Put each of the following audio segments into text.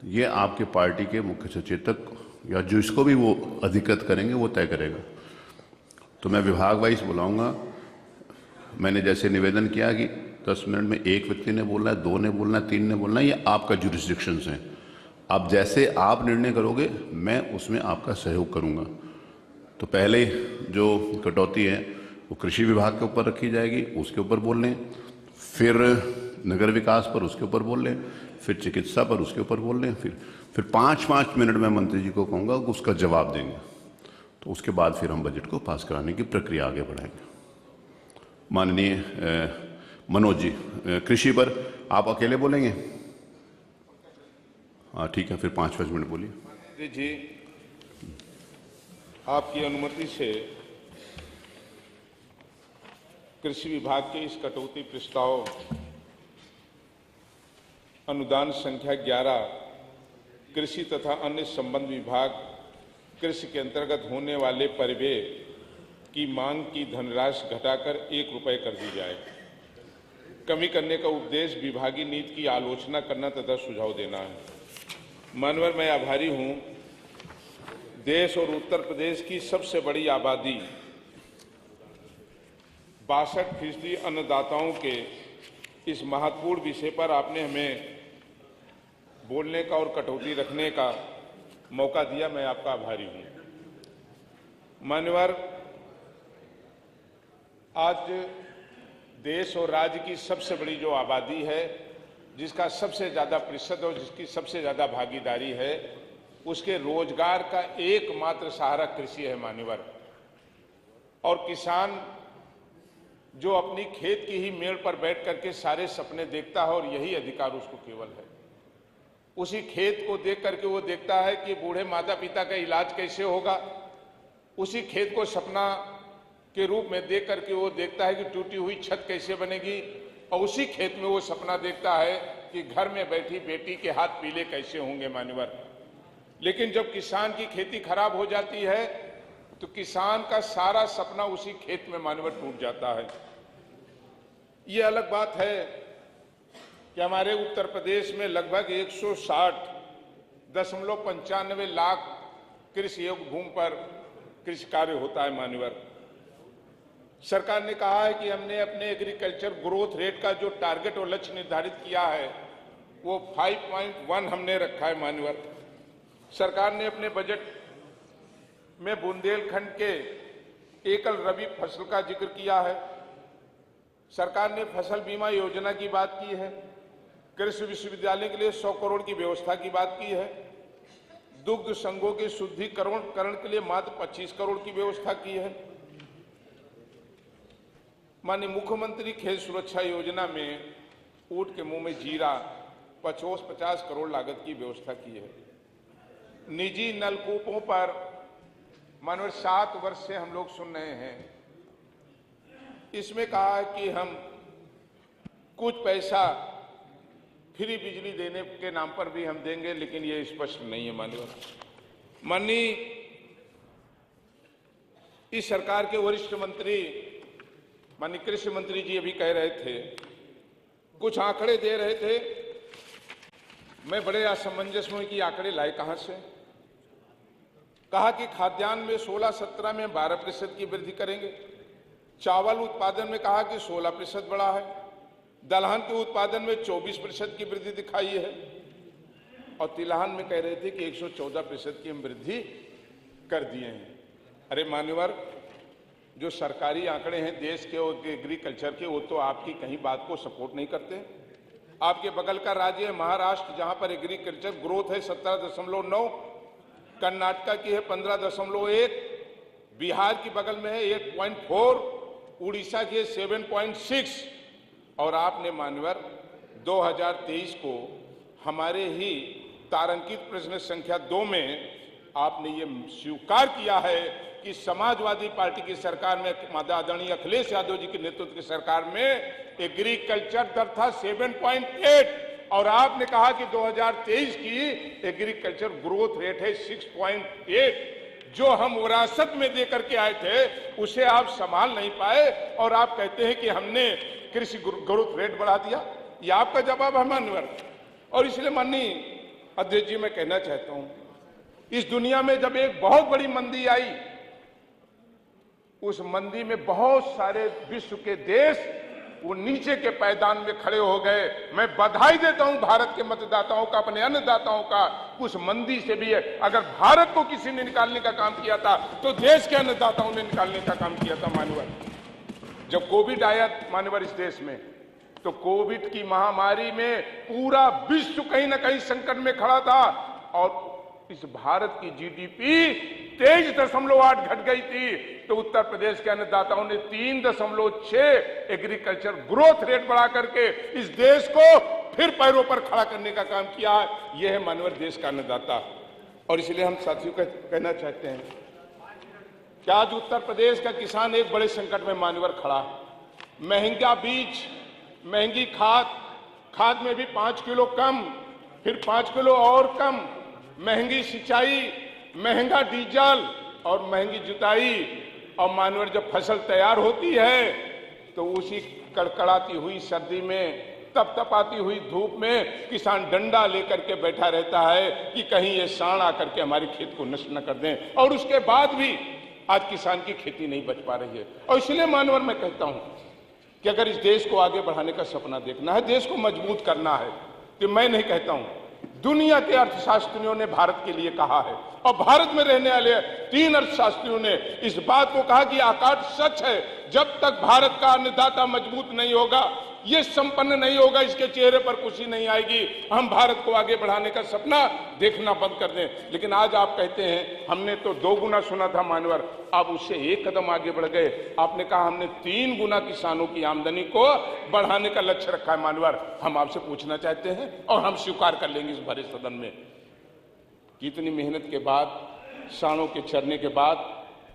ये आपके पार्टी के मुख्य सचेतक या जिसको भी वो अधिकृत करेंगे वो तय करेगा। तो मैं विभाग वाइज बुलाऊंगा। मैंने जैसे निवेदन किया कि 10 मिनट में एक व्यक्ति ने बोलना है, 2 ने बोलना है, 3 ने बोलना है, ये आपका जुरिस्डिक्शंस है। आप जैसे आप निर्णय करोगे मैं उसमें आपका सहयोग करूंगा। तो पहले जो कटौती है वो कृषि विभाग के ऊपर रखी जाएगी, उसके ऊपर बोल लें, फिर नगर विकास पर उसके ऊपर बोल लें, फिर चिकित्सा पर उसके ऊपर बोल लें, फिर 5-5 मिनट में मंत्री जी को कहूँगा उसका जवाब देंगे। तो उसके बाद फिर हम बजट को पास कराने की प्रक्रिया आगे बढ़ाएंगे। माननीय मनोज जी, कृषि पर आप अकेले बोलेंगे? हाँ ठीक है, फिर 5-5 मिनट बोलिए। जी, आपकी अनुमति से कृषि विभाग के इस कटौती प्रस्ताव अनुदान संख्या 11 कृषि तथा अन्य संबंध विभाग कृषि के अंतर्गत होने वाले परिव्यय की मांग की धनराशि घटाकर 1 रुपये कर दी जाए। कमी करने का उद्देश्य विभागीय नीति की आलोचना करना तथा सुझाव देना है। माननीय, मैं आभारी हूं। देश और उत्तर प्रदेश की सबसे बड़ी आबादी 62% अन्नदाताओं के इस महत्वपूर्ण विषय पर आपने हमें बोलने का और कटौती रखने का मौका दिया। मैं आपका आभारी हूं। मान्यवर, आज देश और राज्य की सबसे बड़ी जो आबादी है, जिसका सबसे ज़्यादा प्रतिशत और जिसकी सबसे ज़्यादा भागीदारी है, उसके रोजगार का एकमात्र सहारा कृषि है मान्यवर। और किसान जो अपनी खेत की ही मेड़ पर बैठ करके सारे सपने देखता है और यही अधिकार उसको केवल है। उसी खेत को देख करके वो देखता है कि बूढ़े माता पिता का इलाज कैसे होगा। उसी खेत को सपना के रूप में देख करके वो देखता है कि टूटी हुई छत कैसे बनेगी। और उसी खेत में वो सपना देखता है कि घर में बैठी बेटी के हाथ पीले कैसे होंगे मान्यवर। लेकिन जब किसान की खेती खराब हो जाती है तो किसान का सारा सपना उसी खेत में मान्यवर टूट जाता है। ये अलग बात है कि हमारे उत्तर प्रदेश में लगभग 160.95 लाख कृषि योग्य भूमि पर कृषि कार्य होता है मान्यवर। सरकार ने कहा है कि हमने अपने एग्रीकल्चर ग्रोथ रेट का जो टारगेट और लक्ष्य निर्धारित किया है वो 5.1 हमने रखा है मान्यवर। सरकार ने अपने बजट में बुंदेलखंड के एकल रबी फसल का जिक्र किया है। सरकार ने फसल बीमा योजना की बात की है। कृषि विश्वविद्यालय के लिए 100 करोड़ की व्यवस्था की बात की है। दुग्ध संघों के शुद्धिकरण के लिए मात्र 25 करोड़ की व्यवस्था की है। माननीय मुख्यमंत्री खेत सुरक्षा योजना में ऊंट के मुंह में जीरा 50 करोड़ लागत की व्यवस्था की है। निजी नलकूपों पर मानव 7 वर्ष से हम लोग सुन रहे हैं। इसमें कहा है कि हम कुछ पैसा फ्री बिजली देने के नाम पर भी हम देंगे, लेकिन ये स्पष्ट नहीं है माननीय इस सरकार के वरिष्ठ मंत्री माननीय कृषि मंत्री जी अभी कह रहे थे, कुछ आंकड़े दे रहे थे। मैं बड़े असमंजस में कि आंकड़े लाए कहां से। कहा कि खाद्यान्न में 16-17 में 12% की वृद्धि करेंगे। चावल उत्पादन में कहा कि 16% बढ़ा है। दलहन के उत्पादन में 24% की वृद्धि दिखाई है। और तिलहन में कह रहे थे कि 114% की हम वृद्धि कर दिए हैं। अरे मान्यवर, जो सरकारी आंकड़े हैं देश के और एग्रीकल्चर के, वो तो आपकी कहीं बात को सपोर्ट नहीं करते। आपके बगल का राज्य है महाराष्ट्र, जहां पर एग्रीकल्चर ग्रोथ है 17.9, कर्नाटका की है 15.1, बिहार की बगल में है 8.4, उड़ीसा की है 7.6। और आपने मान्यवर 2023 को हमारे ही तारांकित प्रश्न संख्या 2 में आपने ये स्वीकार किया है कि समाजवादी पार्टी की सरकार में आदरणीय अखिलेश यादव जी के नेतृत्व की सरकार में एग्रीकल्चर दर था 7.8 और आपने कहा कि 2023 की एग्रीकल्चर ग्रोथ रेट है 6.8। जो हम विरासत में दे करके आए थे उसे आप संभाल नहीं पाए और आप कहते हैं कि हमने कृषि ग्रोथ रेट बढ़ा दिया। ये आपका जवाब है मान्यवर। और इसलिए माननीय अध्यक्ष जी, मैं कहना चाहता हूं, इस दुनिया में जब एक बहुत बड़ी मंदी आई, उस मंदी में बहुत सारे विश्व के देश वो नीचे के पायदान में खड़े हो गए। मैं बधाई देता हूं भारत के मतदाताओं का, अपने अन्नदाताओं का। उस मंदी से भी है, अगर भारत को किसी ने निकालने का काम किया था तो देश के अन्नदाताओं ने निकालने का काम किया था। मान्यवर, जब कोविड आया मान्यवर इस देश में, तो कोविड की महामारी में पूरा विश्व कहीं ना कहीं संकट में खड़ा था और इस भारत की जीडीपी 23.8 घट गई थी। तो उत्तर प्रदेश के अन्नदाताओं ने 3.6 एग्रीकल्चर ग्रोथ रेट बढ़ा करके इस देश को फिर पैरों पर खड़ा करने का काम किया है। यह है मानवर देश का अन्नदाता। और इसलिए हम साथियों को कहना चाहते हैं कि आज उत्तर प्रदेश का किसान एक बड़े संकट में मानवर खड़ा है। महंगा बीज, महंगी खाद में भी 5 किलो कम, फिर 5 किलो और कम, महंगी सिंचाई, महंगा डीजल और महंगी जुताई। और मानवर जब फसल तैयार होती है तो उसी कड़कड़ाती हुई सर्दी में, तपतपाती हुई धूप में किसान डंडा लेकर के बैठा रहता है कि कहीं ये सांड आकर के हमारे खेत को नष्ट न कर दें। और उसके बाद भी आज किसान की खेती नहीं बच पा रही है। और इसलिए मानवर मैं कहता हूं कि अगर इस देश को आगे बढ़ाने का सपना देखना है, देश को मजबूत करना है, तो मैं नहीं कहता हूं, दुनिया के अर्थशास्त्रियों ने भारत के लिए कहा है और भारत में रहने वाले 3 अर्थशास्त्रियों ने इस बात को कहा कि आकाश सच है, जब तक भारत का अन्नदाता मजबूत नहीं होगा, ये संपन्न नहीं होगा, इसके चेहरे पर खुशी नहीं आएगी, हम भारत को आगे बढ़ाने का सपना देखना बंद कर दें। लेकिन आज आप कहते हैं हमने तो 2 गुना सुना था मानवर, आप उससे 1 कदम आगे बढ़ गए। आपने कहा हमने 3 गुना किसानों की आमदनी को बढ़ाने का लक्ष्य रखा है। मानवर, हम आपसे पूछना चाहते हैं और हम स्वीकार कर लेंगे इस भरे सदन में कि इतनी मेहनत के बाद, सांडों के चरने के बाद,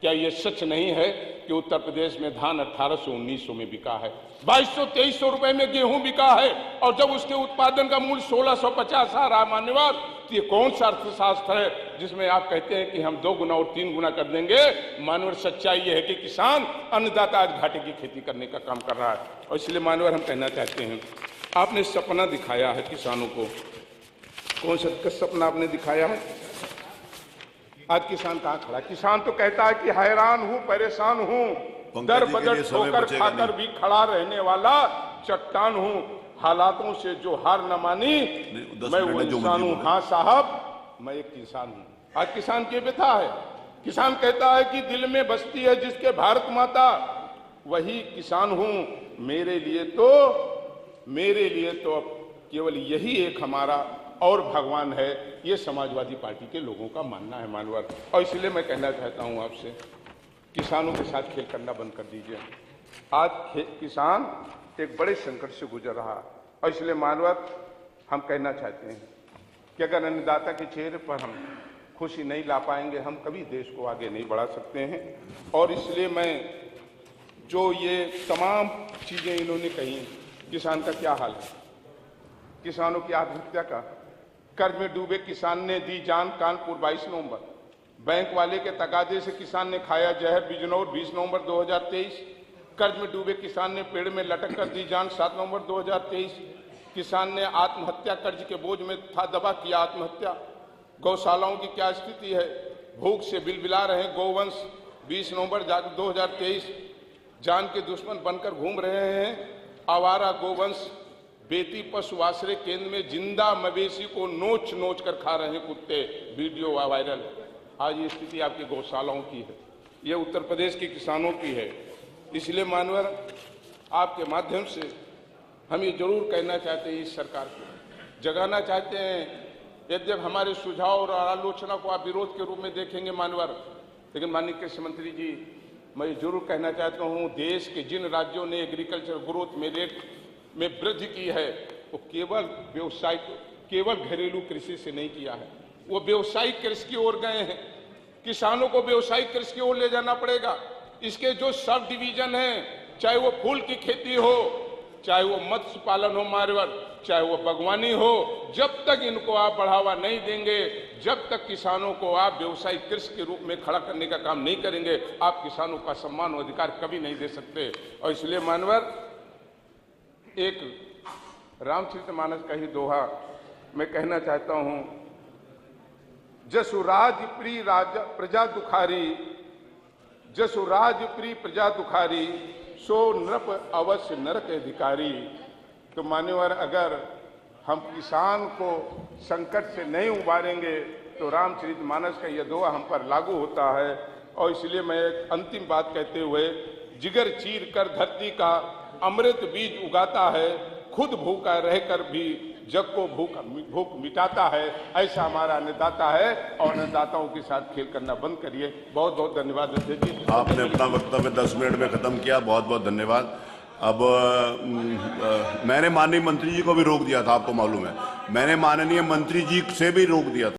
क्या यह सच नहीं है कि उत्तर प्रदेश में धान 1800-1900 में बिका है, 2200-2300 रुपए में गेहूं बिका है, और जब उसके उत्पादन का मूल्य 1650 आ रहा मान्यवर, तो ये कौन सा अर्थशास्त्र है जिसमें आप कहते हैं कि हम 2 गुना और 3 गुना कर देंगे? मानवर, सच्चाई ये है कि किसान, अन्नदाता आज घाटे की खेती करने का काम कर रहा है। और इसलिए मानवर हम कहना चाहते हैं, आपने सपना दिखाया है किसानों को। कौन सा सपना आपने दिखाया है? आज किसान कहाँ खड़ा? किसान तो कहता है कि हैरान हूं, परेशान हूं, दर बदर ठोकर खाकर भी खड़ा रहने वाला चट्टान हूं, हालातों से जो हार न मानी मैं वो इंसान हूं। हाँ साहब, मैं एक किसान हूं। आज किसान की व्यथा है। किसान कहता है कि दिल में बसती है जिसके भारत माता, वही किसान हूं। मेरे लिए तो केवल यही एक हमारा और भगवान है, ये समाजवादी पार्टी के लोगों का मानना है मानवर। और इसलिए मैं कहना चाहता हूं आपसे, किसानों के साथ खेल करना बंद कर दीजिए। आज किसान एक बड़े संकट से गुजर रहा है। और इसलिए मानवर, हम कहना चाहते हैं कि अगर अन्नदाता के चेहरे पर हम खुशी नहीं ला पाएंगे, हम कभी देश को आगे नहीं बढ़ा सकते हैं। और इसलिए मैं जो ये तमाम चीजें इन्होंने कही, किसान का क्या हाल है, किसानों की आत्महत्या का, कर्ज में डूबे किसान ने दी जान कानपुर 22 नवंबर, बैंक वाले के तगादे से किसान ने खाया जहर बिजनौर 20 नवंबर 2023, कर्ज में डूबे किसान ने पेड़ में लटक कर दी जान 7 नवंबर 2023, किसान ने आत्महत्या, कर्ज के बोझ में था दबा, किया आत्महत्या। गौशालाओं की क्या स्थिति है, भूख से बिलबिला रहे गौवंश 20 नवंबर 2023, जान के दुश्मन बनकर घूम रहे हैं आवारा गोवंश, बेटी पशु आश्रय केंद्र में जिंदा मवेशी को नोच नोच कर खा रहे कुत्ते, वीडियो वायरल। आज ये स्थिति आपकी गौशालाओं की है, ये उत्तर प्रदेश के किसानों की है। इसलिए मानवर, आपके माध्यम से हम ये जरूर कहना चाहते हैं, इस सरकार को जगाना चाहते हैं। यद्यप हमारे सुझाव और आलोचना को आप विरोध के रूप में देखेंगे मानवर, लेकिन माननीय कृषि मंत्री जी, मैं जरूर कहना चाहता हूँ, देश के जिन राज्यों ने एग्रीकल्चर ग्रोथ में रेट में वृद्धि की है, वो केवल घरेलू कृषि से नहीं किया है, वो व्यावसायिक कृषि की ओर गए हैं। किसानों को व्यावसायिक कृषि की ओर ले जाना पड़ेगा। इसके जो सब डिवीजन हैं, चाहे वो फूल की खेती हो, चाहे वो मत्स्य पालन हो मानवर, चाहे वो बागवानी हो, जब तक इनको आप बढ़ावा नहीं देंगे, जब तक किसानों को आप व्यवसायिक कृषि के रूप में खड़ा करने का काम नहीं करेंगे, आप किसानों का सम्मान और अधिकार कभी नहीं दे सकते। और इसलिए मानवर, एक रामचरितमानस का ही दोहा मैं कहना चाहता हूं जसुराज प्रिय राजा प्रजा दुखारी, जसुराज प्रिय प्रजा दुखारी, सो नृप अवश्य नरक अधिकारी। तो मान्यवर, अगर हम किसान को संकट से नहीं उबारेंगे तो रामचरितमानस का यह दोहा हम पर लागू होता है। और इसलिए मैं एक अंतिम बात कहते हुए, जिगर चीर कर धरती का अमृत बीज उगाता है, खुद भूखा रहकर भी जग को भूख मिटाता है, ऐसा हमारा अन्नदाता है। और अन्नदाताओं के साथ खेल करना बंद करिए। बहुत बहुत धन्यवाद अध्यक्ष जी। आपने अपना वक्तव्य 10 मिनट में खत्म किया, बहुत बहुत धन्यवाद। अब मैंने माननीय मंत्री जी को भी रोक दिया था, आपको मालूम है, मैंने माननीय मंत्री जी से भी रोक दिया था।